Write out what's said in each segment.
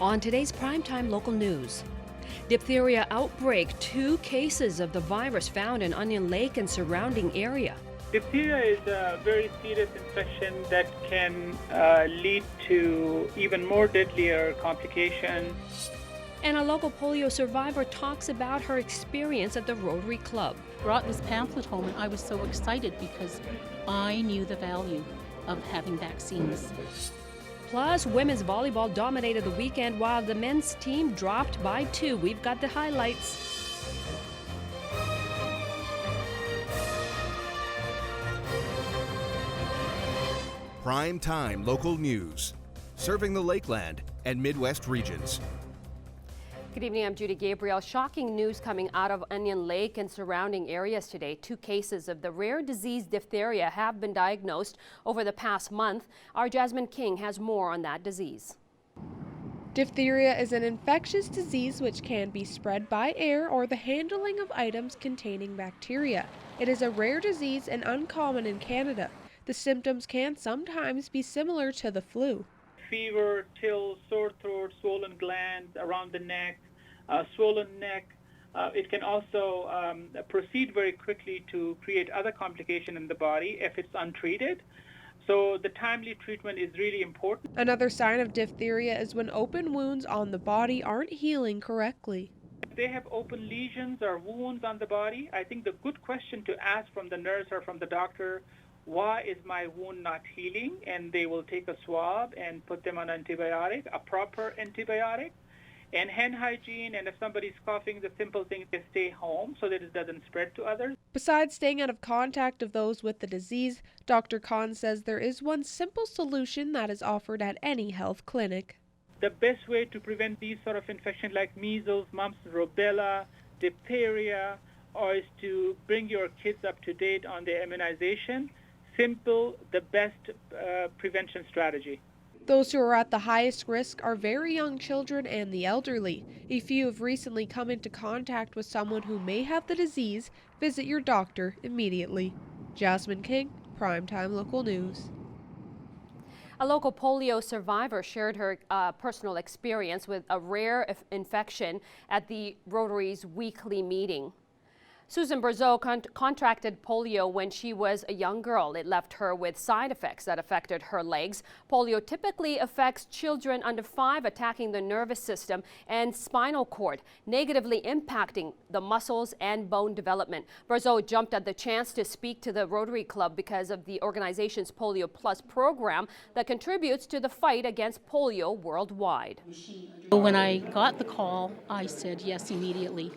On today's primetime local news, diphtheria outbreak, 2 cases of the virus found in Onion Lake and surrounding area. Diphtheria is a very serious infection that can lead to even more deadlier complications. And a local polio survivor talks about her experience at the Rotary Club. Brought this pamphlet home and I was so excited because I knew the value of having vaccines. Plus, women's volleyball dominated the weekend while the men's team dropped by 2. We've got the highlights. Prime time local news, serving the Lakeland and Midwest regions. Good evening, I'm Judy Gabriel. Shocking news coming out of Onion Lake and surrounding areas today. 2 cases of the rare disease diphtheria have been diagnosed over the past month. Our Jasmine King has more on that disease. Diphtheria is an infectious disease which can be spread by air or the handling of items containing bacteria. It is a rare disease and uncommon in Canada. The symptoms can sometimes be similar to the flu. Fever, chills, sore throat, swollen glands around the neck, swollen neck. It can also proceed very quickly to create other complications in the body if it's untreated. So the timely treatment is really important. Another sign of diphtheria is when open wounds on the body aren't healing correctly. If they have open lesions or wounds on the body, I think the good question to ask from the nurse or from the doctor, why is my wound not healing? And they will take a swab and put them on antibiotic, a proper antibiotic. And hand hygiene, and if somebody's coughing, the simple thing is stay home so that it doesn't spread to others. Besides staying out of contact of those with the disease, Dr. Khan says there is one simple solution that is offered at any health clinic. The best way to prevent these sort of infections like measles, mumps, rubella, diphtheria, is to bring your kids up to date on their immunization. Simple, the best prevention strategy. Those who are at the highest risk are very young children and the elderly. If you have recently come into contact with someone who may have the disease, visit your doctor immediately. Jasmine King, Primetime Local News. A local polio survivor shared her personal experience with a rare infection at the Rotary's weekly meeting. Susan Brazeau contracted polio when she was a young girl. It left her with side effects that affected her legs. Polio typically affects children under 5, attacking the nervous system and spinal cord, negatively impacting the muscles and bone development. Brazeau jumped at the chance to speak to the Rotary Club because of the organization's Polio Plus program that contributes to the fight against polio worldwide. When I got the call, I said yes immediately.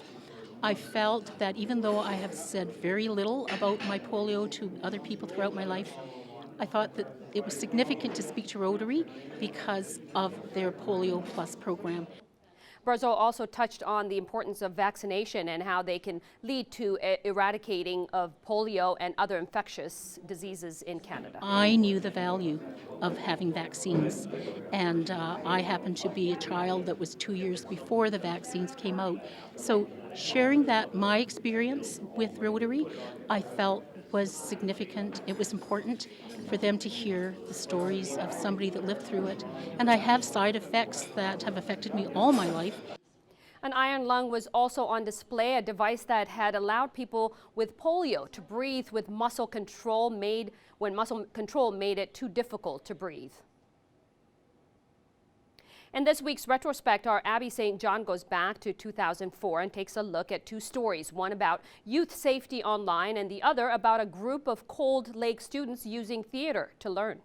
I felt that even though I have said very little about my polio to other people throughout my life, I thought that it was significant to speak to Rotary because of their Polio Plus program. Brazeau also touched on the importance of vaccination and how they can lead to eradicating of polio and other infectious diseases in Canada. I knew the value of having vaccines, and I happened to be a child that was 2 years before the vaccines came out. So sharing my experience with Rotary, I felt was significant. It was important for them to hear the stories of somebody that lived through it. And I have side effects that have affected me all my life. An iron lung was also on display, a device that had allowed people with polio to breathe with muscle control when muscle control made it too difficult to breathe. In this week's retrospect, our Abby St. John goes back to 2004 and takes a look at 2 stories, one about youth safety online and the other about a group of Cold Lake students using theater to learn.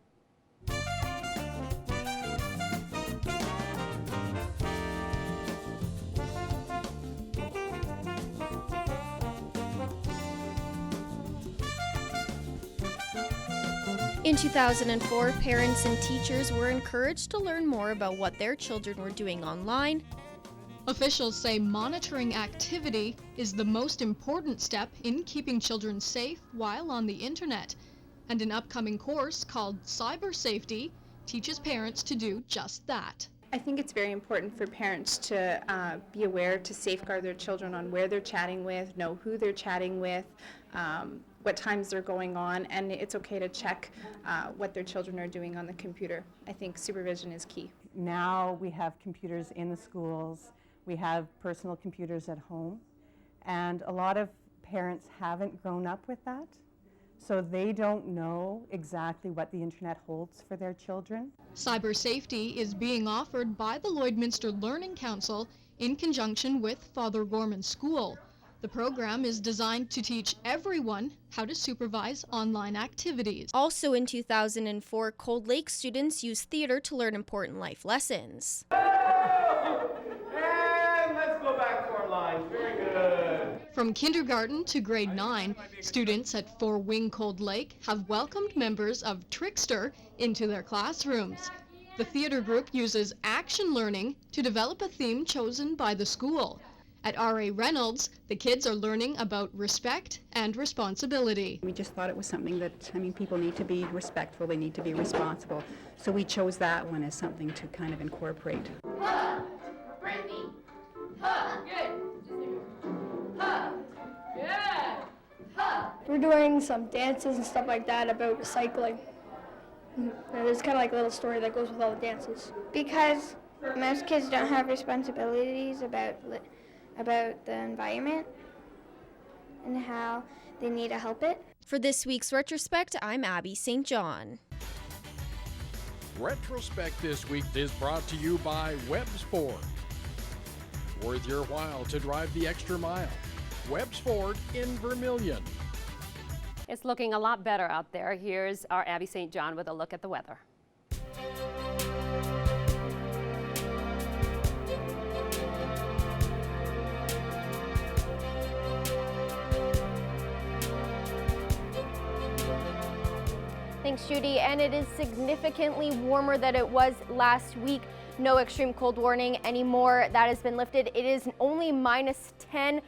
In 2004, parents and teachers were encouraged to learn more about what their children were doing online. Officials say monitoring activity is the most important step in keeping children safe while on the internet. And an upcoming course called Cyber Safety teaches parents to do just that. I think it's very important for parents to be aware to safeguard their children on where they're chatting with, know who they're chatting with, what times they're going on, and it's okay to check what their children are doing on the computer. I think supervision is key. now we have computers in the schools, we have personal computers at home, and a lot of parents haven't grown up with that, so they don't know exactly what the internet holds for their children. Cyber safety is being offered by the Lloydminster Learning Council in conjunction with Father Gorman School. The program is designed to teach everyone how to supervise online activities. Also in 2004, Cold Lake students used theater to learn important life lessons. And let's go back to our lines. Very good. From kindergarten to grade 9, students at Four Wing Cold Lake have welcomed members of Trickster into their classrooms. The theater group uses action learning to develop a theme chosen by the school. At R.A. Reynolds, the kids are learning about respect and responsibility. We just thought it was something that, people need to be respectful, they need to be responsible. So we chose that one as something to kind of incorporate. Ha! Brittany! Ha! Good! Ha! Yeah! Ha! We're doing some dances and stuff like that about recycling. And there's kind of like a little story that goes with all the dances. Because most kids don't have responsibilities about the environment and how they need to help it. For this week's Retrospect, I'm Abby St. John. Retrospect this week is brought to you by Webb's Ford. Worth your while to drive the extra mile. Webb's Ford in Vermilion. It's looking a lot better out there. Here's our Abby St. John with a look at the weather. Thanks, Judy. And it is significantly warmer than it was last week. No extreme cold warning anymore. That has been lifted. It is only -10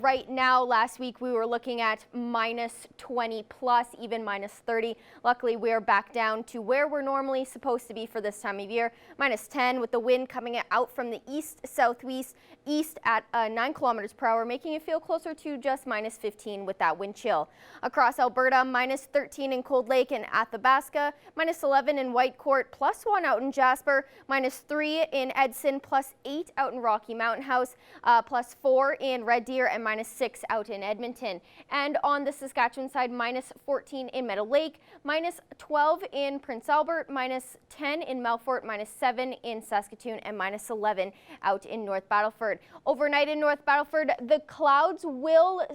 right now. Last week we were looking at -20 plus, even -30. Luckily, we're back down to where we're normally supposed to be for this time of year. -10 with the wind coming out from the east-southwest east at 9 kilometers per hour, making it feel closer to just -15 with that wind chill. Across Alberta, -13 in Cold Lake and Athabasca, -11 in Whitecourt, +1 out in Jasper, -3 in Edson, +8 out in Rocky Mountain House, +4 in Red Deer, and -6 out in Edmonton. And on the Saskatchewan side, -14 in Meadow Lake, -12 in Prince Albert, -10 in Melfort, -7 in Saskatoon, and -11 out in North Battleford. Overnight in North Battleford, the clouds will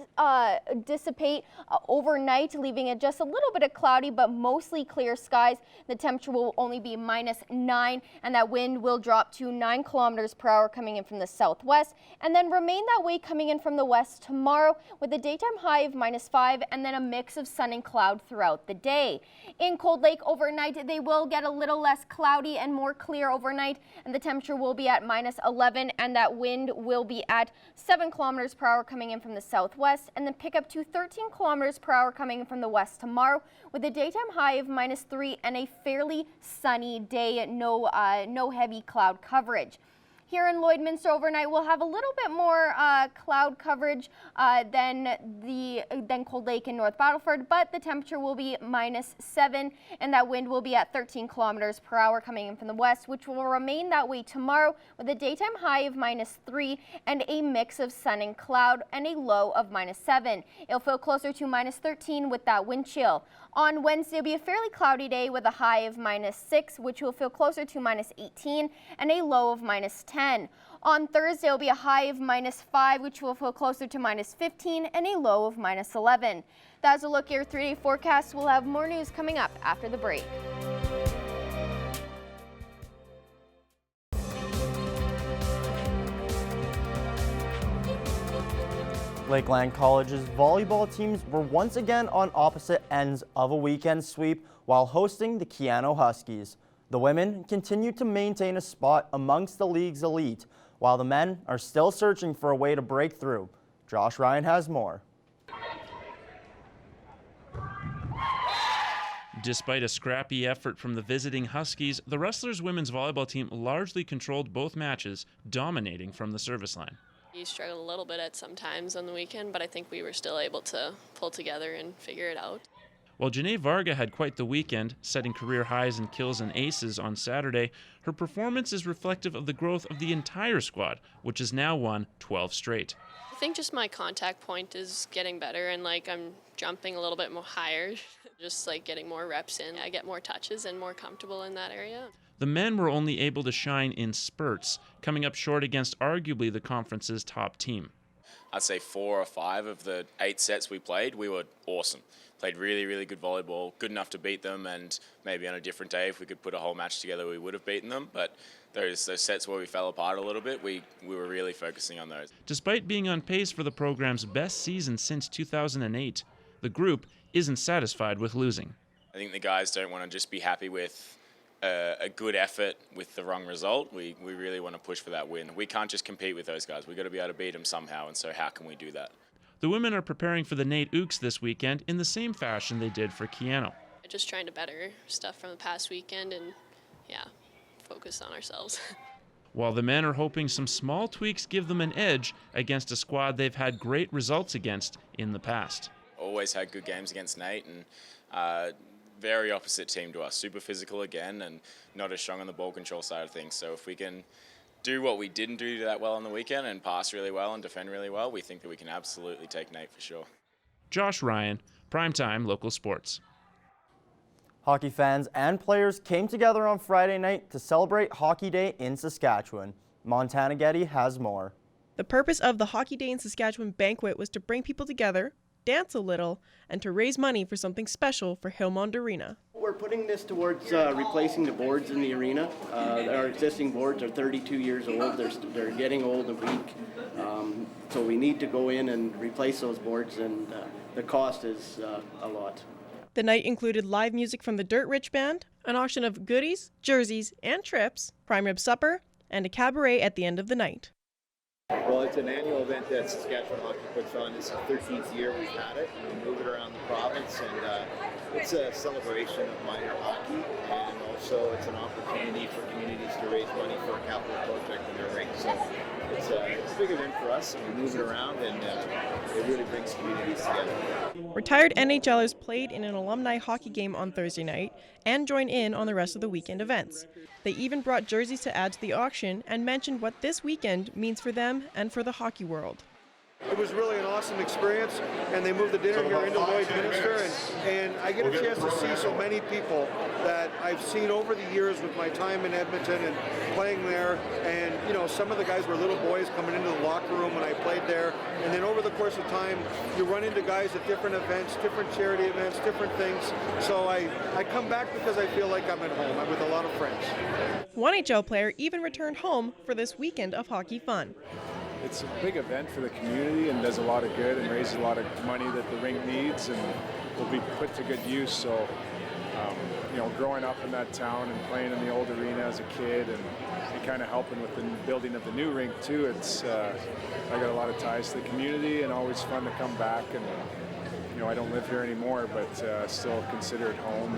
dissipate overnight, leaving it just a little bit of cloudy, but mostly clear skies. The temperature will only be -9, and that wind will drop to 9 kilometers per hour coming in from the southwest, and then remain that way coming in from the west tomorrow, with a daytime high of -5, and then a mix of sun and cloud throughout the day. In Cold Lake overnight, they will get a little less cloudy and more clear overnight, and the temperature will be at -11, and that wind will be at 7 kilometers per hour coming in from the southwest, and then pick up to 13 kilometers per hour coming in from the west tomorrow, with a daytime high of -3 and a fairly sunny day. No heavy cloud coverage. Here in Lloydminster overnight, we'll have a little bit more cloud coverage than Cold Lake and North Battleford, but the temperature will be -7, and that wind will be at 13 kilometers per hour coming in from the west, which will remain that way tomorrow, with a daytime high of -3 and a mix of sun and cloud, and a low of -7. It'll feel closer to -13 with that wind chill. On Wednesday, it'll be a fairly cloudy day with a high of -6, which will feel closer to -18, and a low of -10. On Thursday, it'll be a high of -5, which will feel closer to -15, and a low of -11. That's a look at your 3-day forecast. We'll have more news coming up after the break. Lakeland College's volleyball teams were once again on opposite ends of a weekend sweep while hosting the Keano Huskies. The women continue to maintain a spot amongst the league's elite, while the men are still searching for a way to break through. Josh Ryan has more. Despite a scrappy effort from the visiting Huskies, the Wrestlers women's volleyball team largely controlled both matches, dominating from the service line. You struggled a little bit at some times on the weekend, but I think we were still able to pull together and figure it out. While Janae Varga had quite the weekend, setting career highs in kills and aces on Saturday, her performance is reflective of the growth of the entire squad, which has now won 12 straight. I think just my contact point is getting better, and I'm jumping a little bit more higher, just getting more reps in. I get more touches and more comfortable in that area. The men were only able to shine in spurts, coming up short against arguably the conference's top team. I'd say 4 or 5 of the 8 sets we played, we were awesome. Played really, really good volleyball, good enough to beat them, and maybe on a different day, if we could put a whole match together, we would have beaten them. But those sets where we fell apart a little bit, we were really focusing on those. Despite being on pace for the program's best season since 2008, the group isn't satisfied with losing. I think the guys don't want to just be happy with a good effort with the wrong result. We really want to push for that win. We can't just compete with those guys. We've got to be able to beat them somehow, and so how can we do that? The women are preparing for the Nate Ooks this weekend in the same fashion they did for Keano. Just trying to better stuff from the past weekend and, focus on ourselves. While the men are hoping some small tweaks give them an edge against a squad they've had great results against in the past. Always had good games against Nate, and very opposite team to us. Super physical again, and not as strong on the ball control side of things. So if we can do what we didn't do that well on the weekend and pass really well and defend really well, we think that we can absolutely take Nate for sure. Josh Ryan, Primetime Local Sports. Hockey fans and players came together on Friday night to celebrate Hockey Day in Saskatchewan. Montana Getty has more. The purpose of the Hockey Day in Saskatchewan banquet was to bring people together, dance a little, and to raise money for something special for Hillmond Arena. We're putting this towards replacing the boards in the arena. Our existing boards are 32 years old. They're getting old and weak. So we need to go in and replace those boards, and the cost is a lot. The night included live music from the Dirt Rich Band, an auction of goodies, jerseys, and trips, prime rib supper, and a cabaret at the end of the night. Well, it's an annual event that Saskatchewan Hockey puts on. This is the 13th year we've had it. We move it around the province, and it's a celebration of minor hockey, and also it's an opportunity for communities to raise money for a capital project in their rink. So it's a big event for us, and we move it around, and it really brings communities together. Retired NHLers played in an alumni hockey game on Thursday night and joined in on the rest of the weekend events. They even brought jerseys to add to the auction and mentioned what this weekend means for them and for the hockey world. It was really an awesome experience, and they moved the dinner here into Lloydminster, and I get a chance to see so many people that I've seen over the years with my time in Edmonton and playing there. And some of the guys were little boys coming into the locker room when I played there, and then over the course of time you run into guys at different events, different charity events, different things. So I come back because I feel like I'm at home. I'm with a lot of friends. One NHL player even returned home for this weekend of hockey fun. It's a big event for the community and does a lot of good and raises a lot of money that the rink needs and will be put to good use. So, growing up in that town and playing in the old arena as a kid and kind of helping with the building of the new rink too, I got a lot of ties to the community and always fun to come back. And, I don't live here anymore, but still consider it home.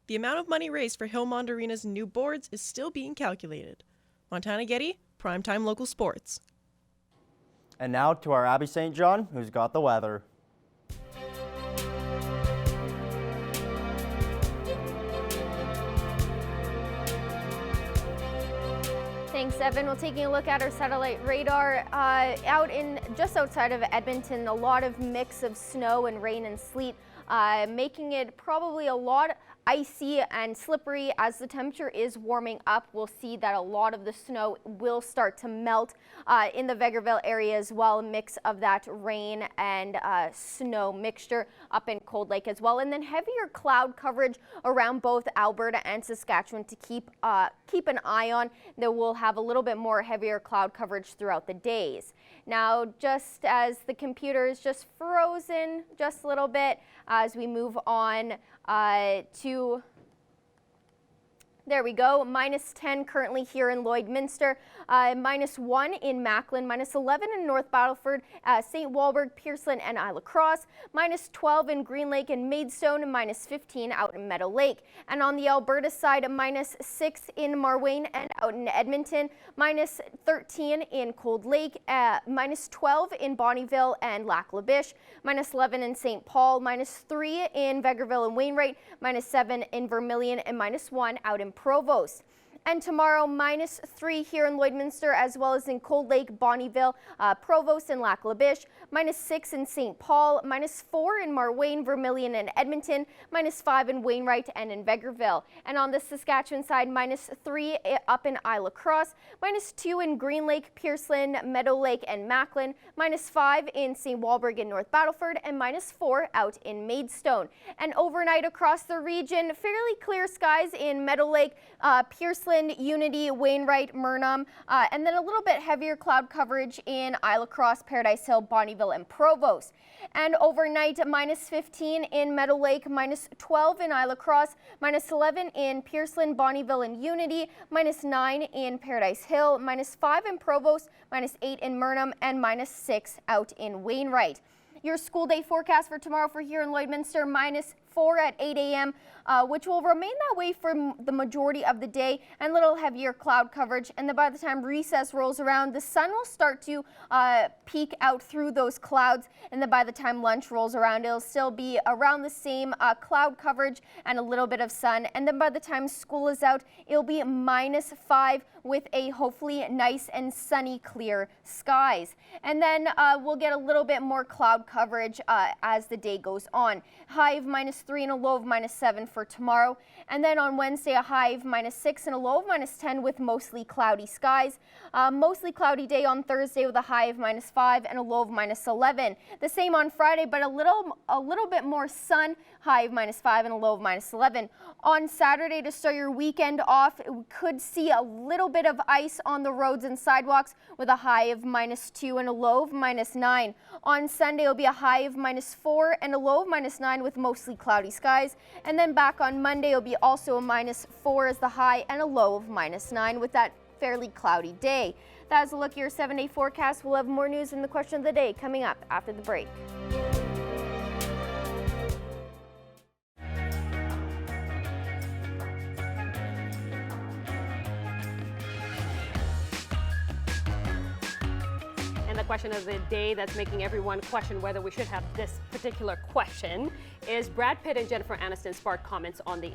The amount of money raised for Hillmond Arena's new boards is still being calculated. Montana Getty, Primetime Local Sports. And now to our Abby St. John, who's got the weather. Thanks, Evan. Well, taking a look at our satellite radar, out in just outside of Edmonton, a lot of mix of snow and rain and sleet, making it probably a lot icy and slippery. As the temperature is warming up, we'll see that a lot of the snow will start to melt in the Vegreville area as well, a mix of that rain and snow mixture up in Cold Lake as well, and then heavier cloud coverage around both Alberta and Saskatchewan to keep an eye on. That we'll have a little bit more heavier cloud coverage throughout the days. Now, just as the computer is just frozen just a little bit as we move on to There we go, -10 currently here in Lloydminster, -1 in Macklin, -11 in North Battleford, St. Walburg, Pearson, and Isla Crosse, -12 in Green Lake and Maidstone, -15 out in Meadow Lake. And on the Alberta side, -6 in Marwayne and out in Edmonton, -13 in Cold Lake, -12 in Bonnyville and Lac La Biche, -11 in St. Paul, -3 in Vegreville and Wainwright, -7 in Vermilion, and -1 out in Provost. And tomorrow, -3 here in Lloydminster, as well as in Cold Lake, Bonnyville, Provost, and Lac La Biche, -6 in St. Paul, -4 in Marwayne, Vermilion, and Edmonton, -5 in Wainwright and in Vegreville. And on the Saskatchewan side, -3 up in Isla Crosse, -2 in Green Lake, Pearson, Meadow Lake, and Macklin, -5 in St. Walburg and North Battleford, and -4 out in Maidstone. And overnight across the region, fairly clear skies in Meadow Lake, Pearson, Unity, Wainwright, Murnum, and then a little bit heavier cloud coverage in Isla Crosse, Paradise Hill, Bonnyville, and Provost. And overnight, -15 in Meadow Lake, -12 in Isla Crosse, -11 in Pearson, Bonnyville, and Unity, -9 in Paradise Hill, -5 in Provost, -8 in Murnum, and -6 out in Wainwright. Your school day forecast for tomorrow for here in Lloydminster, -4 at 8 a.m., which will remain that way for the majority of the day, and a little heavier cloud coverage. And then by the time recess rolls around, the sun will start to peek out through those clouds. And then by the time lunch rolls around, it'll still be around the same cloud coverage and a little bit of sun. And then by the time school is out, it'll be -5 with a hopefully nice and sunny, clear skies. And then we'll get a little bit more cloud coverage as the day goes on. High of -3 and a low of -7 for tomorrow. And then on Wednesday, a high of -6 and a low of -10 with mostly cloudy skies. Mostly cloudy day on Thursday with a high of -5 and a low of -11. The same on Friday, but a little bit more sun, high of -5 and a low of -11. On Saturday, to start your weekend off, we could see a little bit of ice on the roads and sidewalks with a high of -2 and a low of -9. On Sunday, it'll be a high of -4 and a low of -9 with mostly cloudy skies. And then back on Monday, it'll be also a -4 as the high and a low of -9 with that fairly cloudy day. That is a look at your 7-day forecast. We'll have more news in the question of the day coming up after the break. And the question of the day that's making everyone question whether we should have this particular question is: Brad Pitt and Jennifer Aniston sparked comments on the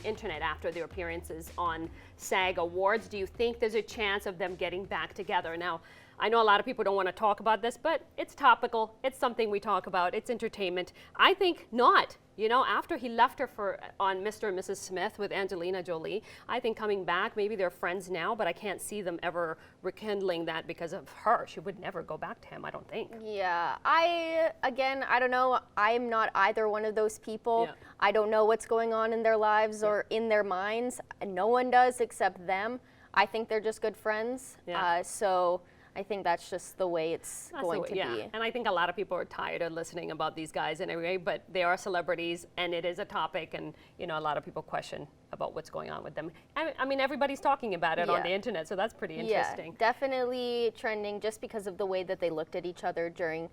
internet after their appearances on SAG Awards. Do you think there's a chance of them getting back together? Now, I know a lot of people don't want to talk about this, but it's topical. It's something we talk about. It's entertainment. I think not. You know, after he left her on Mr. and Mrs. Smith with Angelina Jolie, I think coming back, maybe they're friends now, but I can't see them ever rekindling that because of her. She would never go back to him, I don't think. Yeah, I don't know. I'm not either one of those people. Yeah. I don't know what's going on in their lives or in their minds. No one does except them. I think they're just good friends. Yeah. So I think that's just the way it's going to be. And I think a lot of people are tired of listening about these guys anyway, but they are celebrities and it is a topic, and you know, a lot of people question about what's going on with them. I mean, everybody's talking about it on the internet, so that's pretty interesting. Yeah, definitely trending just because of the way that they looked at each other during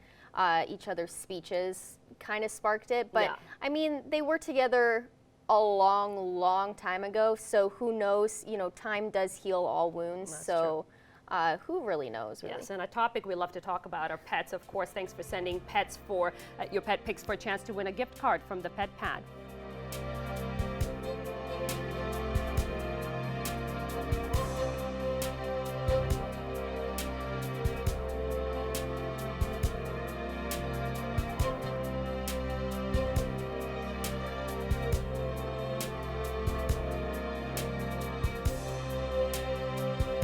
each other's speeches kind of sparked it. But I mean, they were together a long time ago, so who knows, you know, time does heal all wounds. That's true. Who really knows, really? Yes, and a topic we love to talk about are pets, of course. Thanks for sending pets for your pet picks for a chance to win a gift card from the Pet Pad.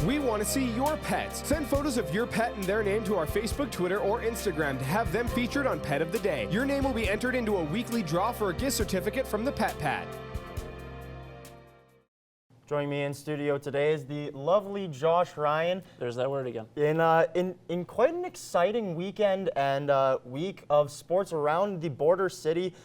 We want to see your pets. Send photos of your pet and their name to our Facebook, Twitter, or Instagram to have them featured on Pet of the Day. Your name will be entered into a weekly draw for a gift certificate from the Pet Pad. Joining me in studio today is the lovely Josh Ryan. There's that word again. In quite an exciting weekend and week of sports around the border city,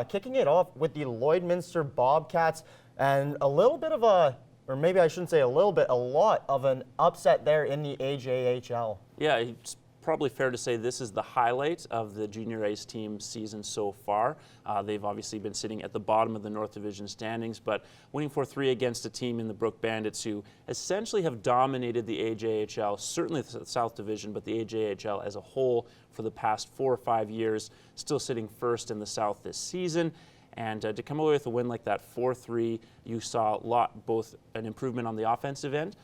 kicking it off with the Lloydminster Bobcats And a little bit of a, or maybe I shouldn't say a little bit, a lot of an upset there in the AJHL. Yeah, it's probably fair to say this is the highlight of the Junior Ace team season so far. They've obviously been sitting at the bottom of the North Division standings, but winning 4-3 against a team in the Brook Bandits who essentially have dominated the AJHL, certainly the South Division, but the AJHL as a whole for the past 4 or 5 years, still sitting first in the South this season. And to come away with a win like that, 4-3, you saw both an improvement on the offensive end.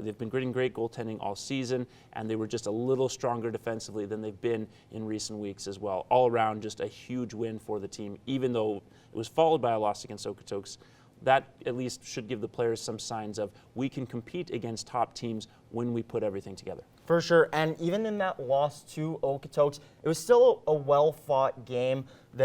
They've been getting great goaltending all season, and they were just a little stronger defensively than they've been in recent weeks as well. All around, just a huge win for the team, even though it was followed by a loss against Okotoks. That at least should give the players some signs of we can compete against top teams when we put everything together. For sure, and even in that loss to Okotoks, it was still a well-fought game. It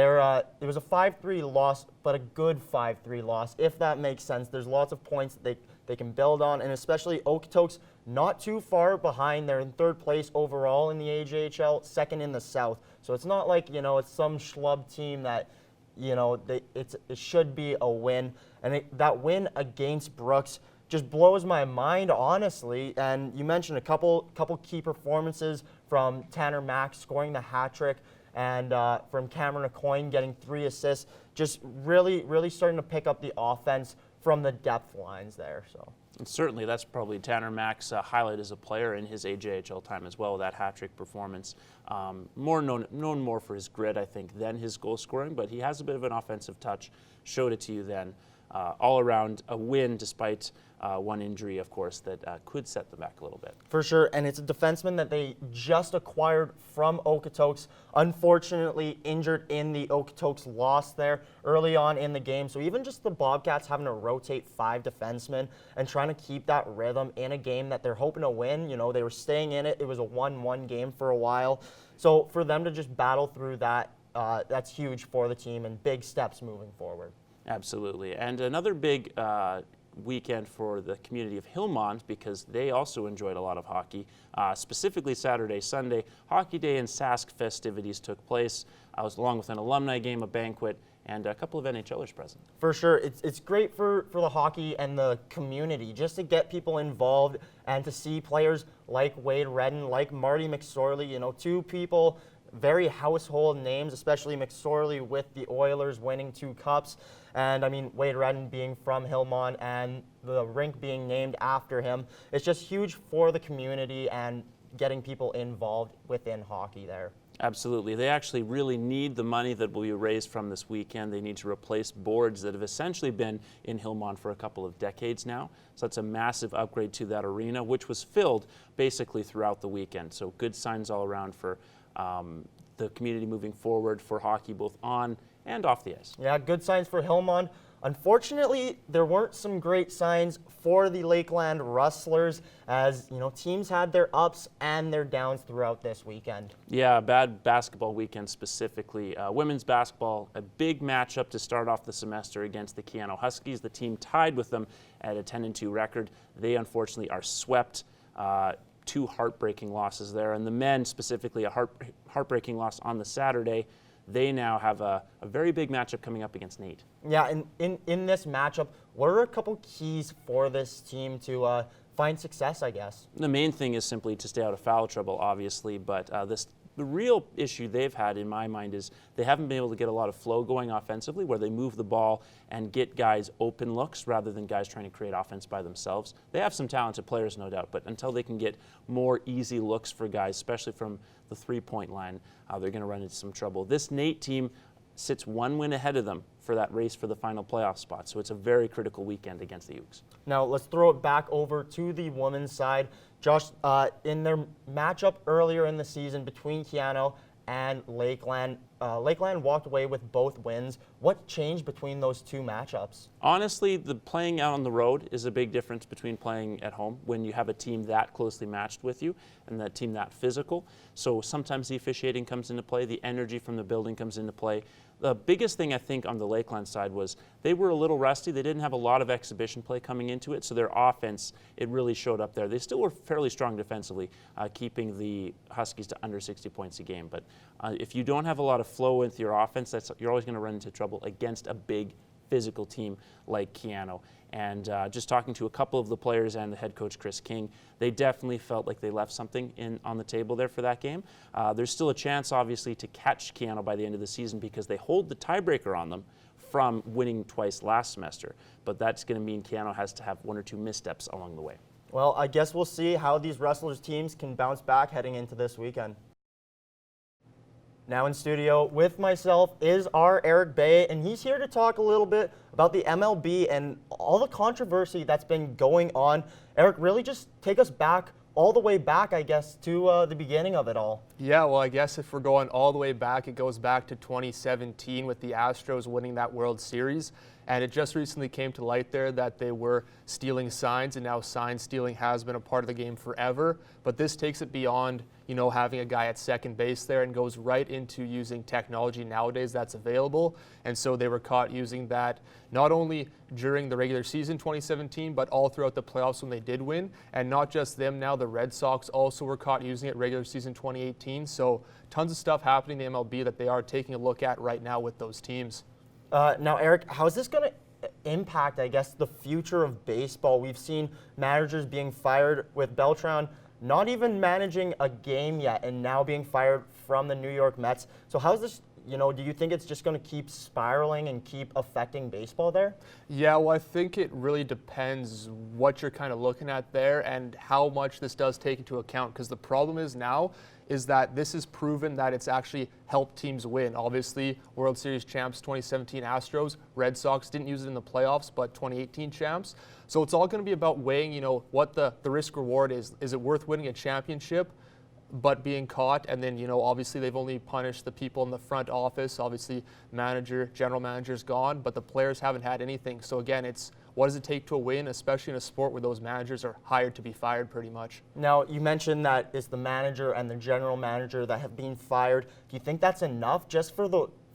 was a 5-3 loss, but a good 5-3 loss, if that makes sense. There's lots of points that they can build on, and especially Okotoks not too far behind. They're in 3rd place overall in the AJHL, 2nd in the South. So it's not like, it's some schlub team that, it should be a win. And that win against Brooks just blows my mind, honestly. And you mentioned a couple key performances from Tanner Mack scoring the hat trick, and from Cameron Aucoin getting 3 assists. Just really, really starting to pick up the offense from the depth lines there. So. And certainly, that's probably Tanner Mack's highlight as a player in his AJHL time as well, that hat-trick performance. Known more for his grit, I think, than his goal scoring, but he has a bit of an offensive touch. Showed it to you then. All around, a win despite one injury, of course, that could set them back a little bit. For sure, and it's a defenseman that they just acquired from Okotoks. Unfortunately, injured in the Okotoks loss there early on in the game. So even just the Bobcats having to rotate 5 defensemen and trying to keep that rhythm in a game that they're hoping to win. They were staying in it. It was a 1-1 game for a while. So for them to just battle through that, that's huge for the team and big steps moving forward. Absolutely. And another big weekend for the community of Hillmont, because they also enjoyed a lot of hockey. Specifically Saturday, Sunday, Hockey Day and Sask festivities took place. I was along with an alumni game, a banquet, and a couple of NHLers present. For sure. It's great for the hockey and the community just to get people involved and to see players like Wade Redden, like Marty McSorley, 2 people, very household names, especially McSorley with the Oilers winning 2 cups. And Wade Redden being from Hillmont and the rink being named after him. It's just huge for the community and getting people involved within hockey there. Absolutely. They actually really need the money that will be raised from this weekend. They need to replace boards that have essentially been in Hillmont for a couple of decades now. So that's a massive upgrade to that arena, which was filled basically throughout the weekend. So good signs all around for the community moving forward for hockey, both on and off the ice. Yeah, good signs for Hillmont. Unfortunately, there weren't some great signs for the Lakeland Rustlers, as teams had their ups and their downs throughout this weekend. Yeah, a bad basketball weekend specifically. Women's basketball, a big matchup to start off the semester against the Keano Huskies. The team tied with them at a 10-2 record. They unfortunately are swept. 2 heartbreaking losses there, and the men specifically a heartbreaking loss on the Saturday. They now have a very big matchup coming up against Nate. Yeah, and in this matchup, what are a couple keys for this team to find success, I guess? The main thing is simply to stay out of foul trouble, obviously, but the real issue they've had, in my mind, is they haven't been able to get a lot of flow going offensively where they move the ball and get guys open looks rather than guys trying to create offense by themselves. They have some talented players, no doubt, but until they can get more easy looks for guys, especially from the 3-point line, they're going to run into some trouble. This Nate team sits 1 win ahead of them for that race for the final playoff spot, so it's a very critical weekend against the Ukes. Now let's throw it back over to the women's side. Josh, in their matchup earlier in the season between Keano and Lakeland, Lakeland walked away with both wins. What changed between those 2 matchups? Honestly, the playing out on the road is a big difference between playing at home when you have a team that closely matched with you and that team that physical. So sometimes the officiating comes into play, the energy from the building comes into play. The biggest thing I think on the Lakeland side was they were a little rusty. They didn't have a lot of exhibition play coming into it, so their offense, it really showed up there. They still were fairly strong defensively, keeping the Huskies to under 60 points a game. But if you don't have a lot of flow with your offense, you're always going to run into trouble against a big physical team like Keano. And just talking to a couple of the players and the head coach, Chris King, they definitely felt like they left something on the table there for that game. There's still a chance, obviously, to catch Keano by the end of the season because they hold the tiebreaker on them from winning twice last semester. But that's going to mean Keano has to have one or two missteps along the way. Well, I guess we'll see how these Wrestlers teams can bounce back heading into this weekend. Now in studio with myself is our Eric Bay, and he's here to talk a little bit about the MLB and all the controversy that's been going on. Eric, really just take us back, all the way back, I guess, to the beginning of it all. Yeah, well, I guess if we're going all the way back, it goes back to 2017 with the Astros winning that World Series. And it just recently came to light there that they were stealing signs, and now sign stealing has been a part of the game forever. But this takes it beyond, having a guy at second base there and goes right into using technology nowadays that's available. And so they were caught using that not only during the regular season 2017, but all throughout the playoffs when they did win. And not just them now, the Red Sox also were caught using it regular season 2018. So tons of stuff happening in the MLB that they are taking a look at right now with those teams. Now, Eric, how is this going to impact, I guess, the future of baseball? We've seen managers being fired, with Beltran not even managing a game yet and now being fired from the New York Mets. So how's this, do you think it's just going to keep spiraling and keep affecting baseball there? Yeah, well, I think it really depends what you're kind of looking at there and how much this does take into account, because the problem is now is that this is proven that it's actually helped teams win. Obviously, World Series champs 2017 Astros, Red Sox didn't use it in the playoffs, but 2018 champs. So it's all going to be about weighing, what the risk reward is. Is it worth winning a championship but being caught? And then, obviously they've only punished the people in the front office. Obviously, general manager's gone, but the players haven't had anything. So again, it's what does it take to win, especially in a sport where those managers are hired to be fired pretty much. Now, you mentioned that it's the manager and the general manager that have been fired. Do you think that's enough just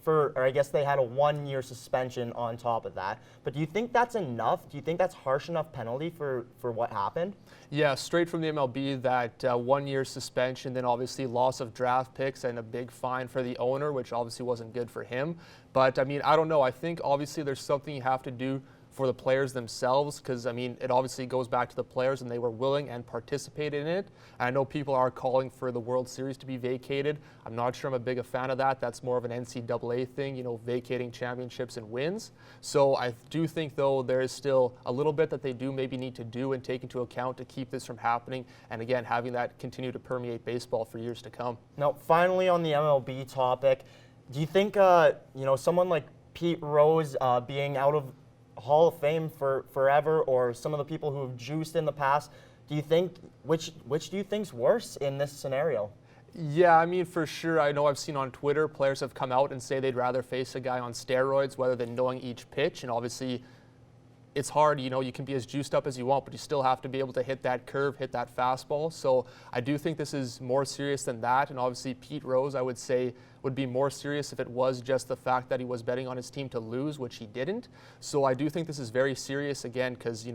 or I guess they had a 1-year suspension on top of that. But do you think that's enough? Do you think that's harsh enough penalty for what happened? Yeah, straight from the MLB, that 1-year suspension, then obviously loss of draft picks and a big fine for the owner, which obviously wasn't good for him. But, I don't know. I think obviously there's something you have to do for the players themselves, because it obviously goes back to the players and they were willing and participated in it. And I know people are calling for the World Series to be vacated. I'm not sure I'm a big a fan of that. That's more of an NCAA thing, vacating championships and wins. So I do think, though, there is still a little bit that they do maybe need to do and take into account to keep this from happening, and again, having that continue to permeate baseball for years to come. Now, finally on the MLB topic, do you think someone like Pete Rose being out of Hall of Fame for forever, or some of the people who have juiced in the past, do you think which do you think's worse in this scenario? Yeah, for sure. I know I've seen on Twitter players have come out and say they'd rather face a guy on steroids rather than knowing each pitch, and obviously it's hard, you can be as juiced up as you want, but you still have to be able to hit that curve, hit that fastball. So I do think this is more serious than that. And obviously Pete Rose, I would say, would be more serious if it was just the fact that he was betting on his team to lose, which he didn't. So I do think this is very serious, again, because,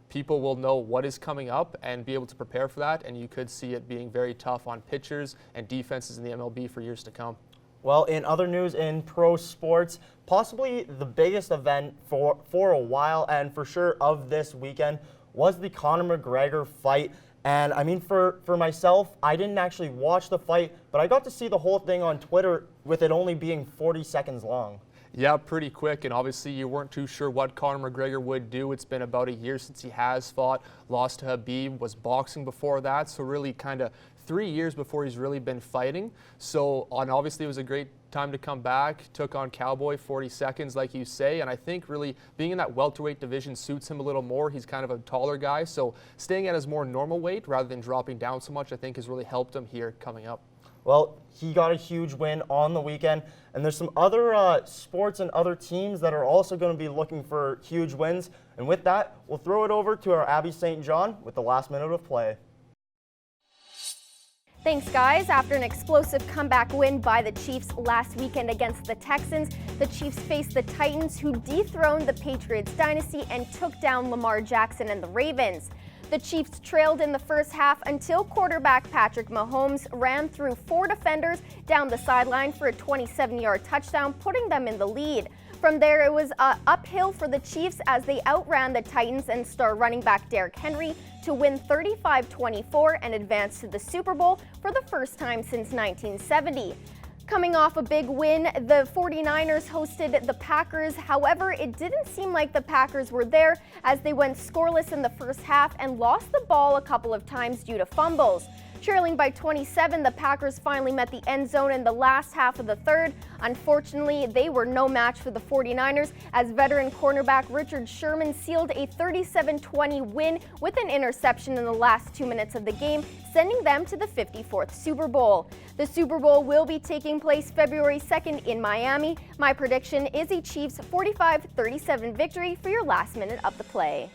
people will know what is coming up and be able to prepare for that. And you could see it being very tough on pitchers and defenses in the MLB for years to come. Well, in other news in pro sports, possibly the biggest event for a while and for sure of this weekend was the Conor McGregor fight. And for myself, I didn't actually watch the fight, but I got to see the whole thing on Twitter with it only being 40 seconds long. Yeah, pretty quick, and obviously you weren't too sure what Conor McGregor would do. It's been about a year since he has fought, lost to Khabib, was boxing before that, so really kind of 3 years before he's really been fighting. So obviously it was a great time to come back, took on Cowboy, 40 seconds like you say, and I think really being in that welterweight division suits him a little more. He's kind of a taller guy, so staying at his more normal weight rather than dropping down so much I think has really helped him here coming up. Well, he got a huge win on the weekend, and there's some other sports and other teams that are also going to be looking for huge wins. And with that, we'll throw it over to our Abby St. John with the last minute of play. Thanks, guys. After an explosive comeback win by the Chiefs last weekend against the Texans, the Chiefs faced the Titans, who dethroned the Patriots dynasty and took down Lamar Jackson and the Ravens. The Chiefs trailed in the first half until quarterback Patrick Mahomes ran through 4 defenders down the sideline for a 27-yard touchdown, putting them in the lead. From there, it was uphill for the Chiefs as they outran the Titans and star running back Derrick Henry to win 35-24 and advance to the Super Bowl for the first time since 1970. Coming off a big win, the 49ers hosted the Packers. However, it didn't seem like the Packers were there as they went scoreless in the first half and lost the ball a couple of times due to fumbles. Trailing by 27, the Packers finally met the end zone in the last half of the third. Unfortunately, they were no match for the 49ers as veteran cornerback Richard Sherman sealed a 37-20 win with an interception in the last 2 minutes of the game, sending them to the 54th Super Bowl. The Super Bowl will be taking place February 2nd in Miami. My prediction is a Chiefs 45-37 victory for your last minute of the play.